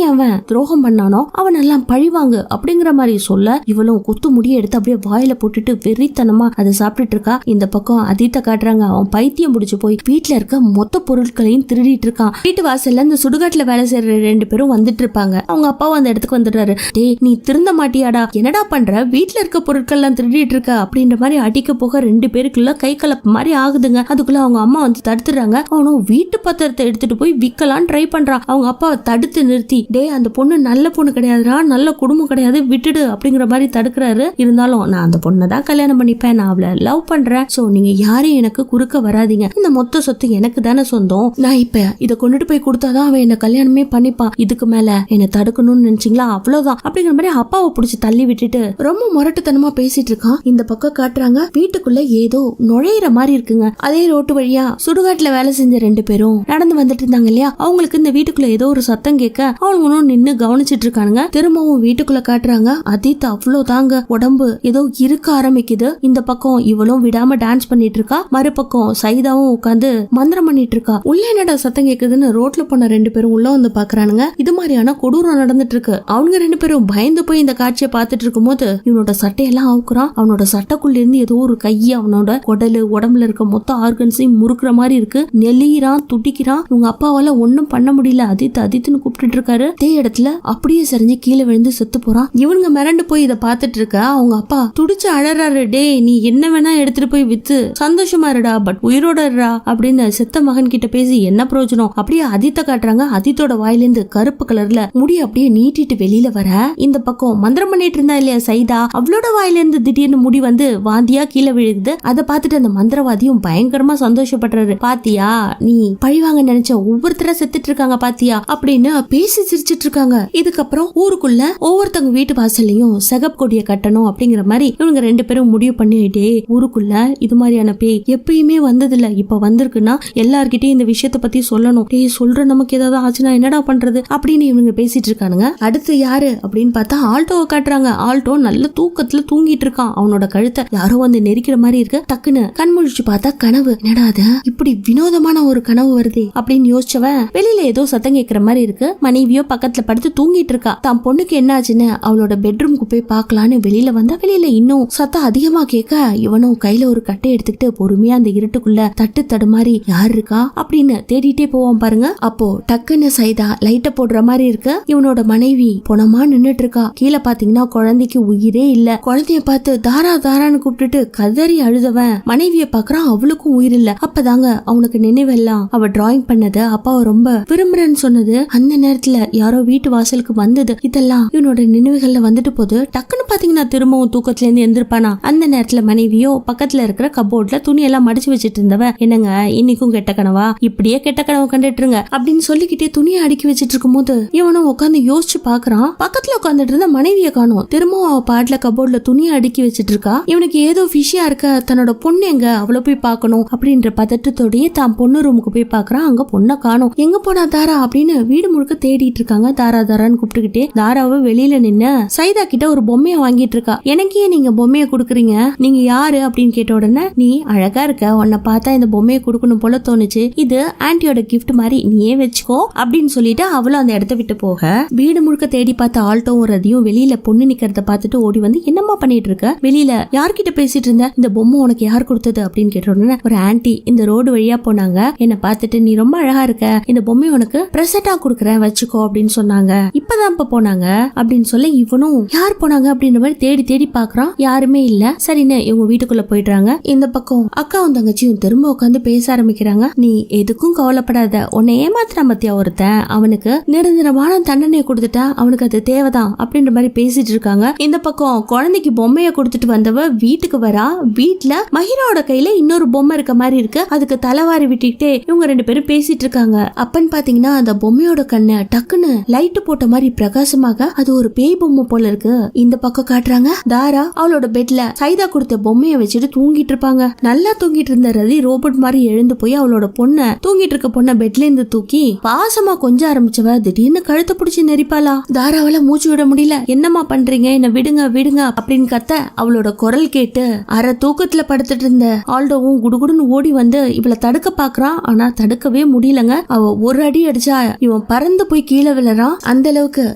எவன் துரோகம் பண்ணானோ அவன் எல்லாம் பழிவாங்க அப்படிங்கிற மாதிரி சொல்ல இவளும் குத்து முடிய எடுத்து அப்படியே வாயில போட்டுட்டு வெறித்தனமா அதை சாப்பிட்டுட்டு இருக்கா. இந்த பக்கம் அதித்த காட்டுறாங்க, அவன் பைத்தியம் முடிச்சு போய் வீட்டுல இருக்க மொத்த பொருட்களையும் திருடிட்டு இருக்கான். வீட்டு வாசல்ல இந்த சுடுகாட்டுல வேலை செய்யற 2 பேரும் வந்துட்டு இருப்பாங்க. அவங்க அப்பாவும் அந்த இடத்துக்கு வந்துடுறாரு. டேய் நீ திருந்த மாட்டியாடா, என்னடா பண்ற, வீட்டுல இருக்க பொருட்கள் எல்லாம் திருடிட்டு இருக்க அப்படின்ற மாதிரி அடிக்க போக 2 பேருக்குள்ள கை கலப்பு மாதிரி ஆகுதுங்க. அதுக்குள்ள அவங்க அம்மா வந்து தடுத்துறாங்க. அவனும் வீட்டு பத்திரத்தை எடுத்துட்டு போய் விக்கலாம் ட்ரை பண்றான். அவங்க அப்பாவை தடுத்து நிறுத்தி, டே அந்த பொண்ணு நல்ல பொண்ணு கிடையாதுடா, நல்ல குடும்பம் கிடையாது, விட்டுடு அப்படிங்கிற மாதிரி தடுக்கிறாரு. இருந்தாலும் நான் அந்த பொண்ணை தான் கல்யாணம் பண்ணிப்பேன், நான் அவளை லவ் பண்றேன், சோ நீங்க யாரையும் எனக்கு குறுக்க வராதீங்க, இந்த மொத்த சொத்து எனக்கு தானே சொந்தம், நான் இப்ப இதை கொண்டுட்டு போய் கொடுத்தாதான் அவன் என்ன கல்யாணமே பண்ணிப்பான், இதுக்கு மேல என்ன தடுக்கணும்னு நினைச்சீங்களா அவ்வளவுதான் அப்படிங்கிற மாதிரி அப்பாவை பிடிச்சி தள்ளி விட்டுட்டு ரொம்ப முரட்டுத்தனமா பேசிட்டு இருக்கான். இந்த பக்கம் காட்டுறாங்க வீட்டுக்குள்ள ஏதோ நுழையிற மாதிரி இருக்குங்க. அதே ரோட்டு வழியா சுடுகாட்டுல வேலை செஞ்ச 2 பேரும் நடந்து வந்துட்டு இருந்தாங்க இல்லையா, அவங்களுக்கு இந்த வீட்டுக்குள்ள ஏதோ ஒரு சத்தம் கேட்க அவங்களும் நின்னு கவனிச்சிட்டு இருக்கானுங்க. திரும்பவும் வீட்டுக்குள்ள காட்டுறாங்க அதித் அவ்வளவுதாங்க உடம்பு ஏதோ இருக்க ஆரம்பிக்குது. இந்த பக்கம் இவளும் விடாம டான்ஸ் பண்ணிட்டு இருக்கா, மறுபக்கம் சைதாவும் உட்காந்து மந்திரம் பண்ணிட்டு இருக்கா. உள்ள என்னடா சத்தம் கேக்குதுன்னு ரோட்ல போன 2 பேரும் உள்ள வந்து பாக்குறானுங்க. இது மாதிரியான கொடூரம் நடந்துட்டு இருக்கு. அவங்க 2 பேரும் பயந்து போய் இந்த காட்சியை பார்த்துட்டு இருக்கும் போது இவனோட சட்டையெல்லாம் அவுக்குறான். அவனோட சட்டைக்குள்ள இருந்து ஏதோ ஒரு கையை அவனோட குடலு உடம்புல இருக்க மொத்த ஆர்கன்ஸையும் முறுக்குற மாதிரி இருக்கு. நெளிறான் துடிக்கிறான். இவங்க அப்பாவால ஒன்னும் பண்ண முடியல. அதித்துன்னு கூப்பிட்டு இருக்காரு. அதே இடத்துல அப்படியே சரிஞ்சு கீழே விழுந்து செத்து போறான். இவனுங்க மிரண்டு போய் இதை பார்த்துட்டு இருக்க அவங்க அப்பா துடிச்சு அழறாரு. டே நீ என்ன வேணா எடுத்துட்டு போய் வித்து சந்தோஷமா இருடா, பட் உயிரோட இருடா அப்படின்னு செத்த மகன் கிட்ட பேசி என்ன பிரயோஜனம். அப்படியே அதித்த காட்டுறாங்க. அதித்தோட வாயிலிருந்து கருப்பு கலர்ல முடி அப்படியே நீட்டிட்டு வெளியில வர, இந்த பக்கம் மந்திரம் பண்ணிட்டு இருந்தா இல்லையா சைதா, அவளோட வாயிலிருந்து திடீர்னு முடி வந்து வாந்தியா கீழே விழுகுது. அதை பார்த்துட்டு அந்த மந்திரவாதியும் பயங்கரமா சந்தோஷப்படுறாரு. பாத்தியா நீ பழிவாங்க நினைச்ச ஒவ்வொருத்தர செத்துட்டு இருக்காங்க பாத்தியா அப்படின்னு பேசி சிரிச்சிட்டு இருக்காங்க. இதுக்கப்புறம் ஊருக்குள்ள ஒவ்வொருத்தவங்க வீட்டு வாசல்லையும் சகப் கொடிய கட்டணும் அப்படிங்கிற மாதிரி இவங்க 2 பேரும் முடிவு பண்ணிட்டே ஊருக்குள்ள இது மாதிரியான பேய் எப்பயுமே வந்ததில்ல, இப்ப வந்திருக்குன்னா எல்லார்கிட்டயும் இந்த விஷயத்த பத்தி சொல்லணும். டேய் சொல்ற நமக்கு ஏதாவது ஆச்சுன்னா என்னடா பண்றது அப்படின்னு இவங்க பேசிட்டு இருக்கானுங்க. அடுத்து யாரு அப்படின்னு பார்த்தா ஆல்டோவை காட்டுறாங்க. ஆல்டோ நல்ல தூக்கத்துல தூங்கிட்டு இருக்கான். அவனோட கழுத்தை யாரோ வந்து நெரிக்கிற மாதிரி இருக்கு. டக்குன்னு கண் முழிச்சு பார்த்தா கனவு. என்னடா அது இப்படி வினோதமான ஒரு கனவு வருது அப்படின்னு யோசிச்சவன் வெளியில ஏதோ சத்தம் கேட்கிற மாதிரி இருக்கு. மனைவியோ பக்கத்துல படுத்து தூங்கிட்டு இருக்கா. தான் பொண்ணுக்கு என்ன ஆச்சுன்னு அவளோட பெட்ரூம்க்கு போய் பார்க்கலான்னு வெளியில வந்தா வெளியில இன்னும் சத்தம் அதிகமா கேட்க இவனும் கையில ஒரு கட்டை எடுத்துக்கிட்டு பொறுமையா அந்த இருட்டுக்குள்ள தட்டு தடுமாறி யார் இருக்கா அப்படின்னு தேடிட்டே போவான் பாருங்க. அப்போ டக்குன்னு சைதா லைட்ட போடுற மாதிரி இருக்கு. இவனோட மனைவி பொணமா நின்னுட்டு இருக்கா. கீழே பாத்தீங்கன்னா குழந்தைக்கு உயிரே இல்ல. குழந்தைய பார்த்து தாரா தாரான்னு கூப்பிட்டுட்டு கதறி அழுதவன் மனைவிய பாக்குறான். அவளுக்கும் உயிர் இல்ல. அப்பதாங்க அவனுக்கு நினைவெல்லாம் அவ டிராயிங் பண்ணது, அப்பாவை ரொம்ப விரும்புறேன்னு சொன்னது, அந்த நேரத்துல யாரோ வீட்டு வாசலுக்கு வந்தது, இதெல்லாம் இவனோட நினைவுகள்ல வந்துட்டு போது. டக்குன்னு பாத்தீங்கன்னா திரும்பவும் தூக்கத்துல இருந்து எந்திருப்பானா. அந்த நேரத்துல மனைவியோ பக்கத்துல இருக்கிற கபோர்ட்ல துணி எல்லாம் மடிச்சு வச்சிட்டு இருந்தவ, என்னங்க இன்னைக்கும் கெட்ட கனவா, இப்படியே கெட்ட கனவு கண்டுட்டுருங்க அப்படின்னு சொல்லிக்கிட்டே துணியை அடுக்கி வச்சிட்டு இருக்கும் போது இவனும் உட்காந்து யோசிச்சு பாக்குறான். பக்கத்துல உட்காந்துட்டு இருந்த மனைவியை காணும். திரும்பவும் அவ பாட்டுல கபோர்ட்ல துணியை அடுக்கி வச்சிட்டு இருக்கா. இவனுக்கு ஏதோ ஃபிஷியா இருக்க, தன்னோட பொண்ணு எங்க, அவளை போய் பாக்கணும் அப்படின்ற பதட்டத்தோடயே தான் பொண்ணு ரூமுக்கு போய் பாக்குறான். அங்க பொண்ணை காணும். எங்க போனா தாரா அப்படின்னு வீடு முழுக்க தேடிட்டு இருக்காங்க. தாரா தாரான்னு கூப்பிட்டுக்கிட்டே தாராவை வெளியில நின்னு சைதா கிட்ட ஒரு பொம்மைய வாங்கிட்டு இருக்கா. எனக்கே நீங்க பொம்மைய குடுக்குறீங்க, நீங்க யாரு அப்படின்னு கேட்ட உடனே, நீ அழகா இருக்க, உன்னை பார்த்தா இந்த பொம்மையை கொடுக்கணும் போல தோணுச்சு, இது ஆன்டியோட கிஃப்ட் மாதிரி நீயே வச்சுக்கோ அப்படின்னு சொல்லிட்டு அவளும் அந்த இடத்த விட்டு போக வீடு முழுக்க தேடி பார்த்த ஆல்டோவும் ரதியும் வெளியில பொண்ணு நிக்கிறத பார்த்துட்டு ஓடி வந்து, என்னம்மா பண்ணிட்டு இருக்க, வெளியில யார்கிட்ட பேசிட்டு இருந்த, இந்த பொம்மை உனக்கு யார் கொடுத்தது அப்படின்னு கேட்ட உடனே, ஒரு ஆன்டி இந்த ரோடு வழியா போனாங்க, என்ன பார்த்துட்டு நீ ரொம்ப அழகா இருக்க, இந்த பொம்மை உனக்கு பிரசண்டா கொடுக்குறேன் வச்சுக்கோ அப்படின்னு சொன்னாங்க, இப்பதான் போனாங்க அப்படின்னு சொல்ல இவனும் யார் போனாங்க அப்படின்ற மாதிரி தேடி தேடி பாக்குறான். யாருமே இல்ல. சரின்னு இவங்க வீட்டுக்குள்ள போயிடுறாங்க. இந்த பக்கம் அக்காவும் தங்கச்சியும் திரும்ப உட்காந்து பேச ஆரம்பிக்கிறாங்க. நீ எதுக்கும் கவலைப்படாத, உன்னை ஏமாத்தின மத்தியா ஒருத்தன், அவனுக்கு நிரந்தரமான தண்டனை கொடுத்துட்டா அவனுக்கு அது தேவைதான் அப்படின்ற மாதிரி பேசிட்டு இருக்காங்க. இந்த பக்கம் குழந்தைக்கு பொம்மைய கொடுத்துட்டு வந்தவ வீட்டுக்கு வரா. வீட்டுல மஹிராவோட கையில இன்னொரு பொம்மை இருக்க மாதிரி இருக்கு. அதுக்கு தலைவாரி விட்டுக்கிட்டே இவங்க ரெண்டு பேரும் பேசிட்டு இருக்காங்க. அப்பன்னு பாத்தீங்கன்னா அந்த பொம்மையோட கண்ணு டக்குன்னு லைட் போட்ட மாதிரி பிரகாசமாக அது ஒரு பேய் பொம்மை போல இருக்கு. இந்த பக்கம் காட்டுறாங்க தாரா அவளோட பெட்ல சைதா கொடுத்த பொம்மைய வச்சுட்டு தூங்கிட்டு இருப்பாங்க. நல்லா தூங்கிட்டு இருந்த ரதி ரோபோட் மாதிரி எழுந்து போய் அவளோட பொண்ண தூங்கிட்டு இருக்க பொண்ண பெட்ல இருந்து தூக்கி பாசமா கொஞ்ச ஆரம்பிச்சவ திடீர்னு கழுத்தை பிடிச்சி நெரிப்பாளா. தாராவால மூச்சு விட முடியல. என்னமா பண்றீங்க, என்ன விடுங்க விடுங்க அப்படின்னு கத்த அவளோட குரல் கேட்டு அரை தூக்கத்துல படுத்துட்டு இருந்த ஆல்டோவும் குடுகுடுன்னு ஓடி வந்து இவளை தடுக்க பாக்குறான். ஆனா தடுக்கவே முடியலங்க. அவ ஒரு அடி அடிச்சா இவன் பறந்து போய் கீழே விழறான். அந்த அளவுக்கு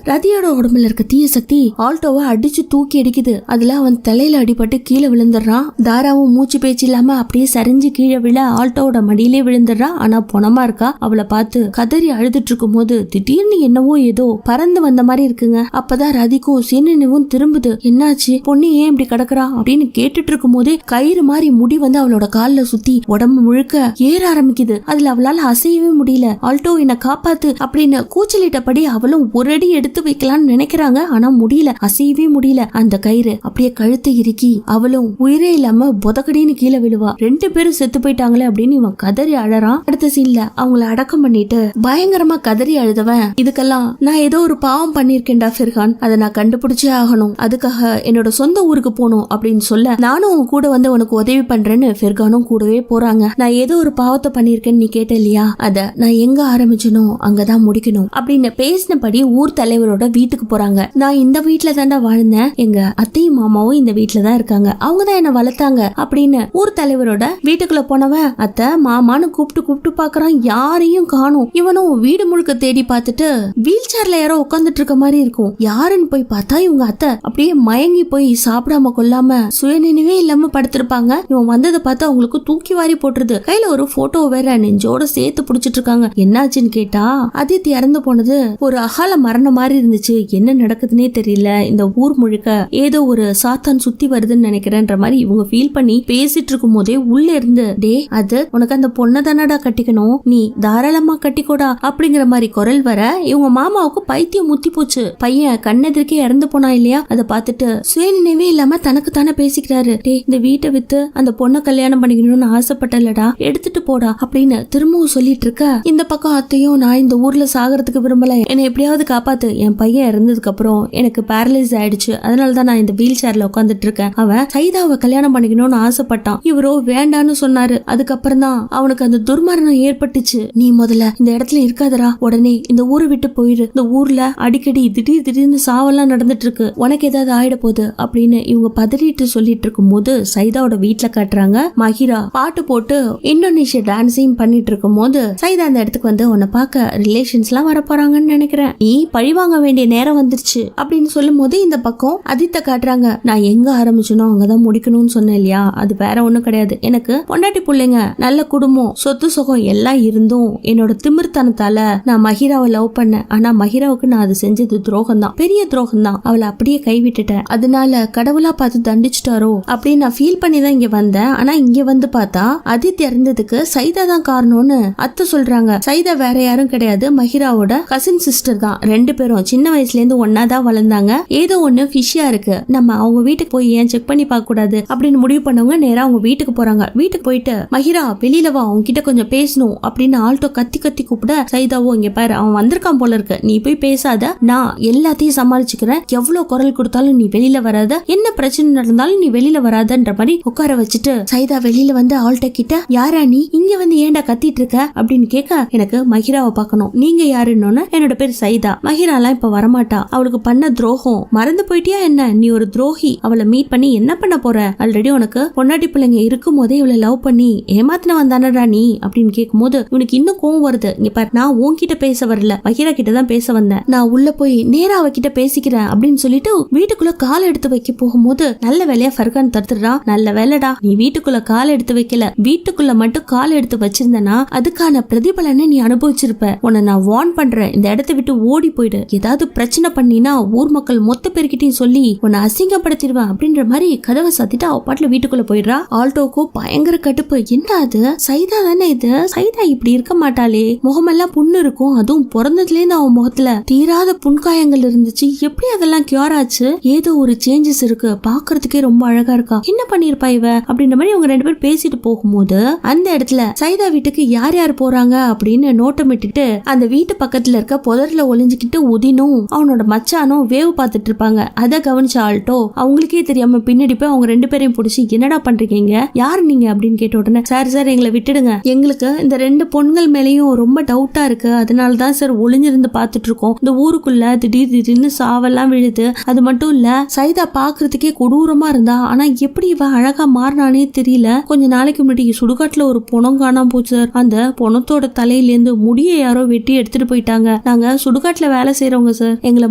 ரதியோட உடம்புல இருக்க தீய சக்தி ஆல்டோவை அடிச்சு தூக்கி அடிக்குது. அதுல அவன் தலையில அடிபட்டு கீழே விழுந்துடுறான். தாராவும் மூச்சு பேச்சு இல்லாம அப்படியே சரிஞ்சு கீழே விழ ஆல்டோவோட மடியிலே விழுந்துடுறான். ஆனா பொணமா இருக்கா. அவளை பார்த்து கதறி அழுதுட்டு இருக்கும் போது திடீர்னு என்னவோ ஏதோ பறந்து வந்த மாதிரி இருக்குங்க. அப்பதான் ரதிக்கும் சீனவும் திரும்புது. என்னாச்சு, பொண்ணு ஏன் இப்படி கிடக்குறா அப்படின்னு கேட்டுட்டு இருக்கும் போதே கயிறு மாதிரி முடி வந்து அவளோட கால்ல சுத்தி உடம்பு முழுக்க ஏற ஆரம்பிக்குது. அதுல அவளால அசையவே முடியல. ஆல்டோ என்ன காப்பாத்து அப்படின்னு கூச்சலிட்டபடி அவளும் ஒரு அடி எடுத்து வைக்கலாம்னு நினைக்கிறாங்க. ஆனா முடியல, அசையவே முடியல. அந்த கயிறு அப்படியே கழுத்தை இறுக்கி அவளும் உயிரே இல்லாம பொதக்கடின்னு கீழே விழுவா. ரெண்டு பேரும் செத்து போயிட்டாங்களே அப்படின்னு இவன் கதறி அழறான். அடுத்த சீன்ல அவங்கள அடக்கம் பண்ணிட்டு பயங்கரமா கதறி அழுதவன், இதுக்கெல்லாம் நான் ஏதோ ஒரு பாவம் பண்ணிருக்கேன்டா ஃபெர்கான், அதை நான் கண்டுபிடிச்சே ஆகணும், அதுக்காக என்னோட சொந்த ஊருக்கு போகணும் அப்படின்னு சொல்ல, நானும் உன் கூட வந்து உனக்கு உதவி பண்றேன்னு ஃபெர்கானும் கூடவே போறாங்க. நான் ஏதோ ஒரு பாவத்தை பண்ணிருக்கேன்னு நீ கேட்ட இல்லையா, அத நான் எங்க ஆரம்பிச்சனோ அங்கதான் முடிக்கணும் அப்படின்னு பேசினபடி ஊர் தலைவரோட வீட்டுக்கு போறாங்க. நான் இந்த வீட்டுல தாண்டா வாழ்ந்தேன், எங்க அத்தையும் மாமாவும் இந்த வீட்டுல தான் இருக்காங்க, அவங்கதான் என்ன வளர்த்தாங்க அப்படின்னு ஊர் தலைவரோட வீட்டுக்குள்ள போனவன் அத்தை மாமான்னு கூப்பிட்டு பாக்குறான். யாரையும் காணும். இவனும் வீடு முழுக்க தேடி பார்த்துட்டு வீல் சேர்ல யாரோ உட்காந்துட்டு இருக்க மாதிரி இருக்கும். யாருன்னு போய் பார்த்தா இவங்க அத்தை அப்படியே மயங்கி போய் சாப்பிடாம கொள்ளாம சுயநினைவே இல்லாம படுத்திருப்பாங்க. இவன் வந்ததை பார்த்து அவங்களுக்கு தூக்கி வாரி போட்டுருது. கையில ஒரு போட்டோ வேற நெஞ்சோட சேர்த்து புடிச்சிட்டு இருக்காங்க. என்னாச்சுன்னு கேட்டா அதித்தி இறந்து போனது ஒரு அகால மரணம் மாதிரி இருந்துச்சு, என்ன நடக்குதுன்னே தெரியல, இந்த ஊர் முழுக்க ஏதோ ஒரு சாத்தான் சுத்தி வருதுன்னு நினைக்கிறேன்ற மாதிரி இவங்க ஃபீல் பண்ணி பேசிட்டு இருக்கும் போதே உள்ள இருந்து, டே அது உனக்கு அந்த பொண்ணை தானடா கட்டிக்கணும், நீ தாராளமா கட்டிக்கோடா அப்படிங்கிற மாதிரி குரல் வர இவங்க மாமாவுக்கு பைத்தியம் முத்தி போச்சு. பையன் கண்ணெதிர்க்கே இறந்து போனா இல்லையா, அதை பார்த்துட்டு சுயநினைவே இல்லாம தனக்கு தானே பேசிக்கிறாரு. டே இந்த வீட்டை வித்து அந்த பொண்ணை கல்யாணம் பண்ணிக்கணும்னு ஆசைப்பட்டலடா, எடுத்துட்டு போடா அப்படின்னு திரும்பவும் சொல்லிட்டு இருக்க, இந்த பக்கம் அத்தையும் நான் இந்த ஊர்ல சாகிறதுக்கு விரும்பல, என்னை எப்படியாவது காப்பாத்து, என் பையன் இறந்ததுக்கு அப்புறம் எனக்கு பேரலைஸ் ஆயிடுச்சு, அதனாலதான் நான் இந்த வீல் சேர்ல உட்காந்துட்டு இருக்கேன். அவன் சைதாவை கல்யாணம் பண்ணிக்கணும்னு ஆசைப்பட்டான், இவரோ வேண்டான்னு சொன்னாரு. அதுக்கப்புறம் தான் அவனுக்கு அந்த துர்மரணம் ஏற்பட்டுச்சு. நீ முதல்ல இந்த இடத்துல இருக்காதரா, உடனே இந்த ஊரை விட்டு போயிரு, இந்த ஊர்ல அடிக்கடி திடீர்னு சாவெல்லாம் நடந்துட்டு இருக்கு, உனக்கு ஏதாவது ஆயிட போகுது அப்படின்னு இவங்க பதறிட்டு சொல்லிட்டு இருக்கும் போது சைதாவோட வீட்டுல காட்டுறாங்க. மஹிரா பாட்டு போட்டு இந்தோனேஷியா இந்தோனேஷியா டான்ஸையும் பண்ணிட்டு இருக்கும் போது சைதா அந்த இடத்துக்கு வந்து உன்னை பார்க்க ரிலேஷன்ஸ் எல்லாம் வர போறாங்கன்னு நினைக்கிறேன், நீ பழிவாங்க வேண்டிய நேரம் வந்துருச்சு அப்படின்னு சொல்லும் போது இந்த பக்கம் அதித்த காட்டுறாங்க. நான் எங்க ஆரம்பிச்சனோ அங்கதான் முடிக்கணும்னு சொன்னேன் இல்லையா, அது வேற ஒண்ணும் கிடையாது. எனக்கு பொண்டாட்டி பிள்ளைங்க, நல்ல குடும்பம், சொத்து சுகம் எல்லாம் இருந்தும் என்னோட திமிர்த்தனத்தால நான் மஹிராவை லவ் பண்ணேன். ஆனா மஹிராவுக்கு நான் அது செஞ்சது துரோகம் தான், பெரிய துரோகம் தான். அவளை அப்படியே கைவிட்டுட்டேன். அதனால கடவுளா பார்த்து தண்டிச்சிட்டாரோ அப்படின்னு நான் ஃபீல் பண்ணி தான் இங்க வந்தேன். ஆனா இங்க வந்து பார்த்தா அதித் இறந்ததுக்கு சைதா தான் காரணம்னு அத்தை சொல்றாங்க. சைதா வேற யாரும் கிடையாது, மஹிராவோட கசின் சிஸ்டர் தான். ரெண்டு பேரும் சின்ன வயசுல இருந்து ஒன்னாதான் வளர்ந்தாங்க. ஏதோ ஒண்ணு ஃபிஷ்ஷா இருக்கு, நம்ம அவங்க வீட்டுக்கு போய் ஏன் செக் பண்ணி பார்க்க கூடாது அப்படின்னு முடிவு பண்ணவங்க நேரா அவங்க வீட்டுக்கு போறாங்க. வீட்டுக்கு போயிட்டு மஹிரா வெளியில வா, அவங்க கிட்ட கொஞ்சம் பேசணும் அப்படின்னு ஆல்டோ கத்தி கத்தி கூப்பிட சைதாவோ இங்க பாரு அவன் வந்திருக்கான் போல இருக்கு, நீ போய் பேசாத, நான் எல்லாத்தையும் சமாளிச்சுக்கிறேன், எவ்வளவு குரல் கொடுத்தாலும் நீ வெளியில வராத, என்ன பிரச்சனை நடந்தாலும் நீ வெளியில வராதன்ற மாதிரி உட்கார வச்சுட்டு சைதா வெளியில வந்து ஆல்டோ கிட்ட யாரா நீ இங்க வந்து ஏன்டா கத்திட்டு இருக்க அப்படின்னு கேட்க, எனக்கு மஹிராவை பார்க்கணும், நீங்க யாருன்னு, என்னோட பேர் சைதா, மஹிராலாம் இப்ப வரமாட்டா, அவளுக்கு பண்ண துரோகம் மறந்து போயிட்டியா என்ன, நீ ஒரு துரோகி, அவளை மீட் பண்ணி என்ன பண்ண போற, ஆல்ரெடி உனக்கு பொண்டாட்டி பிள்ளைங்க இருக்கும் போதே இவளை லவ் பண்ணி ஏமாத்தின வந்தானடா நீ அப்படின்னு கேட்கும் போது இவனுக்கு இன்னும் கோவம் வருது. இங்க பாரு, நான் உன்கிட்ட பேச வரல, மஹிரா கிட்ட தான் பேச வந்தேன், நான் உள்ள போய் நேரா அவகிட்ட பேசிக்கிறேன் அப்படின்னு சொல்லிட்டு வீட்டுக்குள்ள கால் எடுத்து வைக்க போகும்போது நல்ல வேலையா ஃபர்கான் தடுத்துறான். நல்ல வேலைடா, நீ வீட்டுக்குள்ள கால் எடுத்து வைக்கல, வீட்டுக்குள்ள மட்டும் கால் எடுத்து வச்சிருந்தனா அதுக்கான பிரதிபலனை நீ அனுபவிச்சிருப்ப. உன்னை நான் வார்ன் பண்றேன், இந்த இடத்தை விட்டு ஓடி போயிடு, ஏதாவது பிரச்சனை பண்ணினா ஊர் மக்கள் மொத்த பேர்கிட்டையும் சொல்லி உன்னை அசிங்கப்படுத்திடுவேன் அப்படின்ற மாதிரி கதவை சாத்திட்டு அவ பாட்டுல வீட்டுக்குள்ள போயிடுறா. ஆல்டோக்கும் பயங்கர கடுப்பு, என்ன அது சைதா தானே, இது சைதா இப்படி இருக்க மாட்டாளே, முகமெல்லாம் புண்ணு இருக்கும், அதுவும் பிறந்ததுல இருந்து அவன் முகத்துல தீராத புண்காயங்கள் இருந்துச்சு, எப்படி அதெல்லாம் கியூர் ஆச்சு, ஏதோ ஒரு சேஞ்சஸ் இருக்கு, பாக்குறதுக்கே ரொம்ப அழகா இருக்கா, என்ன பண்ணிருப்பா இவ அப்படின்ற மாதிரி அவங்க ரெண்டு பேரும் பேசிட்டு போகும்போது அந்த இடத்துல சைதா வீட்டுக்கு யார் யார் போறாங்க அப்படின்னு நோட்டமிட்டுட்டு அந்த வீட்டு பக்கத்துல இருக்க புதர்ல ஒளிஞ்சுக்கிட்டு உதினும் அவனோட மச்சானும் வேவு பார்த்துட்டு இருப்பாங்க. அத கவனிச்ச ஆல்டோ அவங்களுக்கே தெரியாம பின்னாடி போய் அவங்க ரெண்டு பேரையும் பிடிச்சி என்னடா பண்றீங்க, யாரு நீங்க அப்படின்னு கேட்ட உடனே, சார் எங்களை விட்டுடுங்க, எங்களுக்கு இந்த ரெண்டு பொண்ணுகள் மேலயும் ரொம்ப டவுட்டா இருக்கு, அதனாலதான் சார் ஒளிஞ்சிருந்து பாத்துட்டு இருக்கோம், இந்த ஊருக்குள்ள திடீர்னு சாவெல்லாம் விழுது, அது மட்டும் இல்ல சைதா பாக்குறதுக்கே கொடூரமா இருந்தா, ஆனா எப்படி இவ அழகா மாறினானே தெரியல, கொஞ்ச நாளைக்கு முன்னாடி சுடுகாட்டுல ஒரு பொணம் காணாம போச்சு சார், அந்த பொணத்தோட தலையில இருந்து முடிய யாரோ வெட்டி எடுத்துட்டு போயிட்டாங்க, நாங்க சுடுகாட்டுல வேலை செய்யறவங்க சார், எங்களை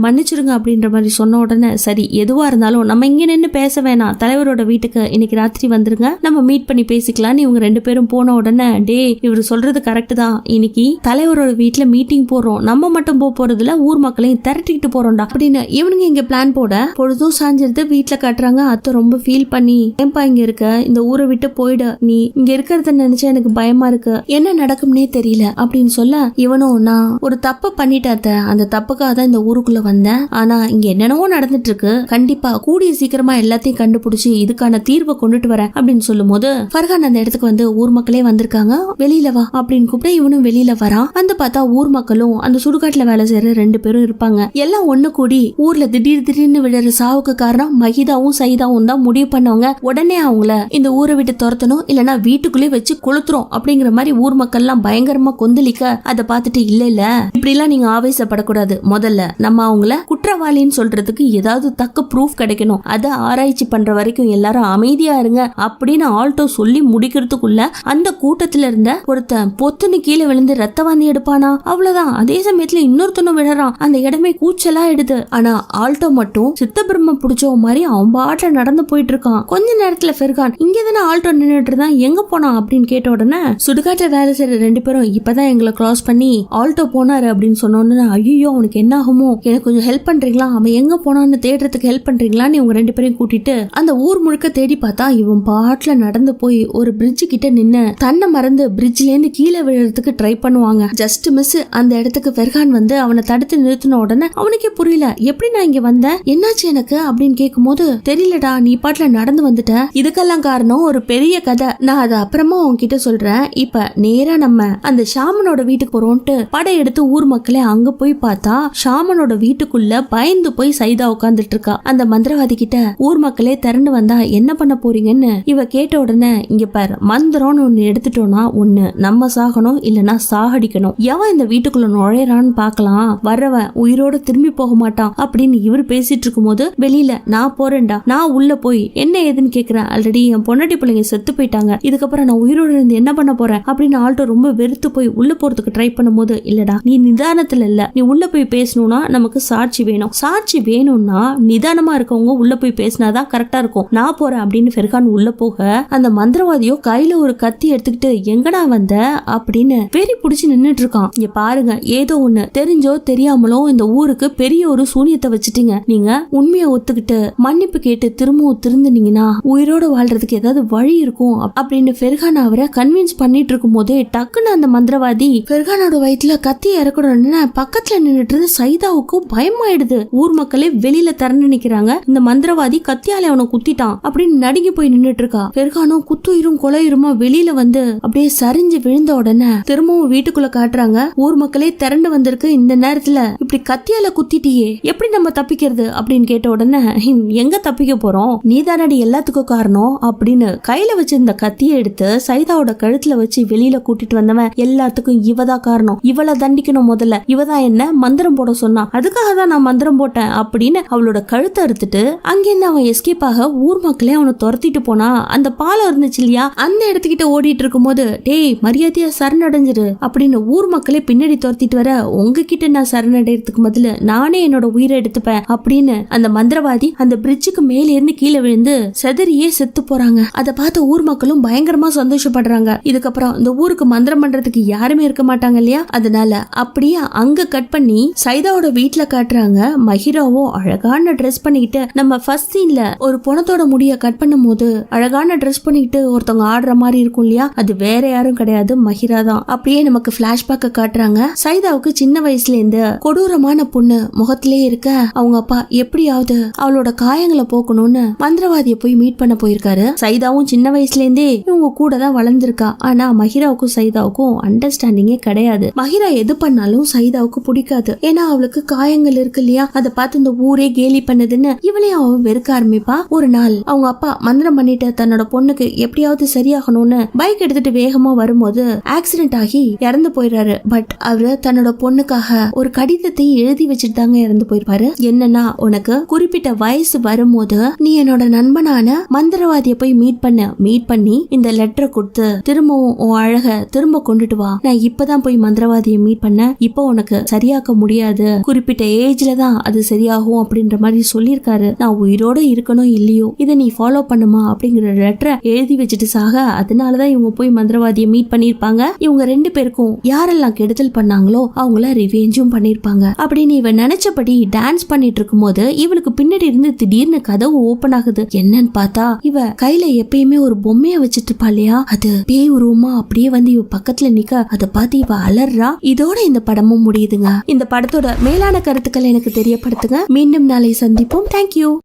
மன்னிச்சிருங்க அப்படின்ற மாதிரி சொன்ன உடனே, சரி எதுவா இருந்தாலும் நம்ம இங்க நின்று பேச வேணாம், தலைவரோட வீட்டுக்கு இன்னைக்கு ராத்திரி வந்துருங்க, நம்ம மீட் பண்ணி பேசிக்கலாம். இவங்க ரெண்டு பேரும் போன உடனே, டே இவர் சொல்றது கரெக்ட் தான், இன்னைக்கு தலைவரோட வீட்டுல மீட்டிங் போறோம், நம்ம மட்டும் போறதுல ஊர் மக்களையும் திரட்டிக்கிட்டு போறோம்டா அப்படின்னு இவனுங்க இங்க பிளான் போட பொழுதும் சாஞ்சிருது. வீட்டுல காட்டுறாங்க. அத்தை ரொம்ப ஃபீல் பண்ணி, ஏன்பா இங்க இருக்க, இந்த ஊரை விட்டு போயிடு, நீ இங்க இருக்கிறத நினைச்சா எனக்கு பயமா இருக்கு, என்ன நடக்கும்னே தெரியல அப்படின்னு சொல்ல, இவனும் நான் ஒரு தப்பு பண்ணிட்டாத்த, அந்த தப்புக்காக தான் இந்த ஊருக்குள்ள வந்தேன், ஆனா இங்க என்னென்னவோ நடந்துட்டு இருக்கு, கண்டிப்பா கூடிய சீக்கிரமா எல்லாத்தையும் கண்டுபிடிச்சு இதுக்கான தீர்வை கொண்டுட்டு வரேன் அப்படின்னு சொல்லும் போது ஃபர்கான் அந்த இடத்துக்கு வந்து ஊர் மக்களே வந்திருக்காங்க, வெளியில வா அப்படின்னு கூப்பிட்டு இவனும் வெளியில வரான். அந்த பார்த்தா ஊர் மக்களும் அந்த சுடுகாட்டுல வேலை செய்யற ரெண்டு பேரும் இருப்பாங்க. எல்லாம் ஒண்ணு கூடி ஊர்ல திடீர்னு விழுற சாவுக்கு காரணம் மஹிதாவும் சைதாவும் தான் முடிவு பண்ணவங்க. உடனே அவங்கள இந்த ஊரை விட்டு துரத்தணும், இல்லனா வீட்டுக்குள்ளே வச்சு கொளுத்துறோம் அப்படிங்கிற மாதிரி ஊர் மக்கள் எல்லாம் பயங்கரமா கொந்தளிக்க, அதை பார்த்துட்டு இல்ல இப்படி எல்லாம் நீங்க ஆவேசப்படக்கூடாது, முதல்ல நம்ம அவங்கள குற்றவாளின்னு சொல்றதுக்கு ஏதாவது தக்க ப்ரூஃப் கிடைக்கணும், அதை ஆராய்ச்சி பண்ற வரைக்கும் எல்லாரும் அமைதியா இருங்க அப்படின்னு ஆல்டோ சொல்லி முடிக்கிறதுக்குள்ள அந்த கூட்டத்துல இருந்த ஒருத்தன் பொத்துன்னு கீழே விழுந்து ரத்த வாந்தி எடுப்பானா, அவ்வளவுதான். அதே சமயத்துல இன்னொருத்தனும் விழறான், அந்த இடமே கூச்சலா எடுது. ஆனா ஆல்டோ மட்டும் சித்த பிரம்ம புடிச்ச மாதிரி அவன் பாட்டுல நடந்து போயிட்டு இருக்கான். கொஞ்ச நேரத்துல ஃபர்கான் இங்கதானே ஆல்டோ நின்னுட்டு இருந்தான், எங்க போனான் அப்படின்னு கேட்ட உடனே சுடுகாட்டுல வேலை செய்யற ரெண்டு பேரும் இப்பதான் எங்களை கிராஸ் பண்ணி ஆல்டோ போனாரு அப்படின்னு சொன்ன உடனே, ஐயோ அவனுக்கு என்ன ஆகுமோ, எனக்கு கொஞ்சம் ஹெல்ப் பண்றீங்களா, அவன் எங்க போனான்னு தேடுறதுக்கு ஹெல்ப் பண்றீங்களான்னு இவங்க ரெண்டு பேரையும் கூட்டிட்டு அந்த ஊர் முழுக்க தேடி பார்த்தா இவன் பாட்டுல நடந்து போய் ஒரு பிரிட்ஜ் கிட்ட நின்னு தன்னை மறந்து பிரிட்ஜ்ல இருந்து கீழே விழுறதுக்கு ட்ரை பண்ணுவாங்க. ஜஸ்ட் மிஸ் அந்த இடத்துக்கு ஃபர்கான் வந்து அவனை தடுத்து நிறுத்தின உடனே அவனுக்கே புரியல, எப்படி நான் இங்க வந்தேன், என்னாச்சு எனக்கு அப்படின்னு கேட்கும் போது, தெரியலடா நீ பாட்டுல நடந்து வந்துட்ட, இதுக்கெல்லாம் காரணம் ஒரு பெரிய கதை, நான் அதை அப்புறமா உன்கிட்ட சொல்றேன், இப்ப நேரா நம்ம அந்த ஷாமனோட வீட்டுக்கு போறோம்ட்டு படை எடுத்து ஊர் மக்களே அங்க போய் பார்த்தா ஷாமனோட வீட்டுக்குள்ள பயந்து போய் சைதா உட்கார்ந்துட்டு இருக்கா. அந்த மந்திரவாதி கிட்ட ஊர் மக்களே திரண்டு வந்தா என்ன பண்ண போறீங்கன்னு இவ கேட்ட உடனே, இங்க பாரு மந்திரம்னு ஒண்ணு எடுத்துட்டோம்னா ஒண்ணு நம்ம சாகணும் இல்லனா சாகடிக்கணும், எவன் இந்த வீட்டுக்குள்ள நுழையறான்னு பாக்கலாம், வர்றவன் உயிரோட திரும்பி போக மாட்டான் அப்படின்னு இவர் பேசிட்டு இருக்கும் போது வெளியில நான் போறேன்டா, நான் உள்ள போய் என்ன ஏதுன்னு கேக்குறேன், ஆல்ரெடி என் பொண்டாட்டி பிள்ளைங்க செத்து போயிட்டாங்க, இதுக்கப்புறம் நான் உயிரோட இருந்து வந்து என்ன பண்ண போற அப்படின்னு ஆள்கிட்ட ரொம்ப வெறுத்து போய் உள்ள போறதுக்கு ட்ரை பண்ணும்போது, இல்லடா நீ நிதானத்துல இல்ல, நீ உள்ள போய் பேசணும்னா நமக்கு சாட்சி வேணும், சாட்சி வேணும்னா நிதானமா இருக்கவங்க உள்ள போய் பேசினாதான் கரெக்டா இருக்கும், நான் போறேன் அப்படின்னு ஃபெர்கான் உள்ள போக அந்த மந்திரவாதியோ கையில ஒரு கத்தி எடுத்துக்கிட்டு எங்கடா வந்த அப்படின்னு வெறி புடிச்சு நின்னுட்டு இருக்கான். இங்க பாருங்க, ஏதோ ஒண்ணு தெரிஞ்சோ தெரியாமலோ இந்த ஊருக்கு பெரிய ஒரு சூனியத்தை வச்சுட்டீங்க, நீங்க உண்மையை ஒத்துக்கிட்டு மன்னிப்பு கேட்டு திரும்பவும் திருந்துனீங்கன்னா உயிரோட வாழ்றதுக்கு ஏதாவது வழி இருக்கும் அப்படின்னு ஃபெர்கான் அவரை கன்வின்ஸ் பண்ணிட்டு இருக்கும் போதே டக்குன்னு அந்த மந்திரவாதி ஃபெர்கானோட வயிற்றுல கத்தி இறக்கணும்னு பக்கத்துல நின்னுட்டு இருந்த சைதாவுக்கும் பயமாயிடுது. ஊர் மக்களே வெளியில திறந்து நிக்கிறாங்க, இந்த மந்திரவாதி கத்தியால அவனை குத்திட்டான் அப்படின்னு நடுங்கி போய் நின்னுட்டு இருக்கா. ஃபெர்கானும் குத்துயிரும் கொலையுருமா வெளியில வந்து அப்படியே சரிஞ்சு விழுந்த உடனே திரும்பவும் வீட்டுக்குள்ள காட்டுறாங்க. ஊர் மக்களே திரண்டு வந்திருக்கு, இந்த நேரத்துல இப்படி கத்தியால குத்திட்டியே எப்படி நம்ம தப்பிக்கிறது அப்படின்னு கேட்ட உடனே, எங்க தப்பிக்க போறோம், நீதானடி எல்லாத்துக்கும் காரணம் அப்படின்னு கையில வச்சிருந்த கத்தியை எடுத்து சைதாவோட கழுத்துல வச்சு வெளியில கூட்டிட்டு வந்தவன், எல்லாத்துக்கும் இவதான் காரணம், இவளை தண்டிக்கணும், முதல்ல இவதான் என்ன மந்திரம் போட சொன்னா, அதுக்காக தான் நான் மந்திரம் போட்டேன் அப்படின்னு அவளோட கழுத்தை அறுத்துட்டு அங்கிருந்து அவன் எஸ்கேப் ஆக ஊர் மக்களே அவனை துரத்திட்டு போனா. அந்த பாலம் இருந்துச்சு இல்லையா, அந்த இடத்துக்கிட்ட ஓடிட்டு இருக்கும் போது, டேய் மரியாதையா சரணடைஞ்சிரு அப்படின்னு ஊர் மக்களே பின்னாடி துரத்திட்டு வர, உங்ககிட்ட நான் சரணடைறதுக்கு பதில் நானே என்னோட உயிரை எடுத்துப்பேன் அப்படின்னு அந்த மந்திரவாதி அந்த பிரிட்ஜுக்கு மேல இருந்து கீழே விழுந்து செதறியே செத்து போறாங்க. அதை பார்த்த ஊர் மக்களும் பயங்கரமா சந்தோஷப்படுறாங்க. இதுக்கப்புறம் இந்த ஊருக்கு மந்திரம் பண்றதுக்கு யாருமே இருக்க மாட்டாங்க இல்லையா, அதனால அப்படியே அங்க கட் பண்ணி சைதாவோட வீட்டுல காட்டுறாங்க. மஹிராவும் அழகான ட்ரெஸ் பண்ணிக்கிட்டு, நம்ம ஃபர்ஸ்ட் சீன்ல ஒரு பொணத்தோட முடிய கட் பண்ணும் போது அழகான ட்ரெஸ் பண்ணிக்கிட்டு ஒருத்தவங்க ஆடுற மாதிரி இருக்கும் இல்லையா, அது வேற யாரும் கிடையாது, மஹிரா தான். அப்படியே நமக்கு பிளாஷ்பேக்க காட்டுறாங்க. சைதாவுக்கு சின்ன வயசுல இருந்து கொடூரமான பொண்ணு முகத்திலே இருக்க அவங்க அப்பா எப்படியாவது அவளோட காயங்களை போக்கணும்னு மந்திரவாதியை போய் மீட் பண்ண போயிருக்காரு. சைதாவும் சின்ன வயசுல இருந்தே இவங்க கூட தான் வளர்ந்துருக்கா. ஆனா மஹிராவுக்கும் சைதாவுக்கும் அண்டர்ஸ்டாண்டிங்கே கிடையாது. மஹிரா எது பண்ணாலும் சைதாவுக்கு பிடிக்காது, ஏன்னா அவளுக்கு காயங்கள் இருக்கு இல்லையா, அதை பார்த்து இந்த ஊரே கேலி பண்ணுதுன்னு இவளையும் அவன் வெறுக்க ஆரம்பிப்பா. ஒரு நாள் அவங்க அப்பா மந்திரம் பண்ணிட்டு தன்னோட பொண்ணுக்கு எப்படியாவது சரியாகணும்னு பைக் எடுத்துட்டு வேகமா வரும்போது ஆக்சிடென்ட் ஆகி இறந்து போயிடுறாரு. பட் அவரு தன்னோட பொண்ணுக்காக ஒரு கடிதத்தை எழுதி வச்சுட்டு தாங்க இறந்து போயிருப்பாரு. என்னன்னா, உனக்கு குறிப்பிட்ட வயசு வரும்போது நீ என்னோட நண்பனான மந்திரவாதியை போய் மீட் பண்ணி இந்த லெட்டரை கொடுத்து திரும்பவும் உன் அழக திரும்ப கொண்டுட்டு வா, நான் இப்பதான் போய் மந்திரவாதியை மீட் பண்ண, இப்போ உனக்கு சரியாக்க முடியாது, குறிப்பிட்ட ஏஜ்ல தான் அது சரியாகும் அப்படின்ற மாதிரி சொல்லியிருக்காரு, நான் உயிரோட இருக்கணும் இல்லையோ இதை நீ ஃபாலோ பண்ணுமா அப்படிங்கிற லெட்டரை எழுதி வச்சுட்டு சாக. அதனாலதான் இவங்க போய் மந்திரவாதியை மீட் பண்ணிருப்பாங்க. இவங்க ரெண்டு பேருக்கும் யாரெல்லாம் கெடுதல் பண்ணாங்களோ அவங்கள ரிவெஞ்சும் பண்ணிருப்பாங்க. அப்படின்னு இவன் நினைச்சபடி டான்ஸ் பண்ணிட்டு இருக்கும் போது இவளுக்கு பின்னாடி இருந்து திடீர்னு கதவு ஓபன் ஆகுது. என்னன்னு பார்த்தா இவ கையில எப்பயுமே ஒரு பொம்மைய வச்சுட்டு இருப்பா இல்லையா, அது பேய் உருவமா அப்படியே வந்து இவ பக்கத்துல நிக்க, அதை பார்த்து இவ அலறா. இதோட இந்த படமும் முடியுதுங்க. இந்த படத்தோட மேலான கருத்துக்கள் எனக்கு தெரியப்படுத்துங்க. மீண்டும் நாளை சந்திப்போம். தேங்க்யூ.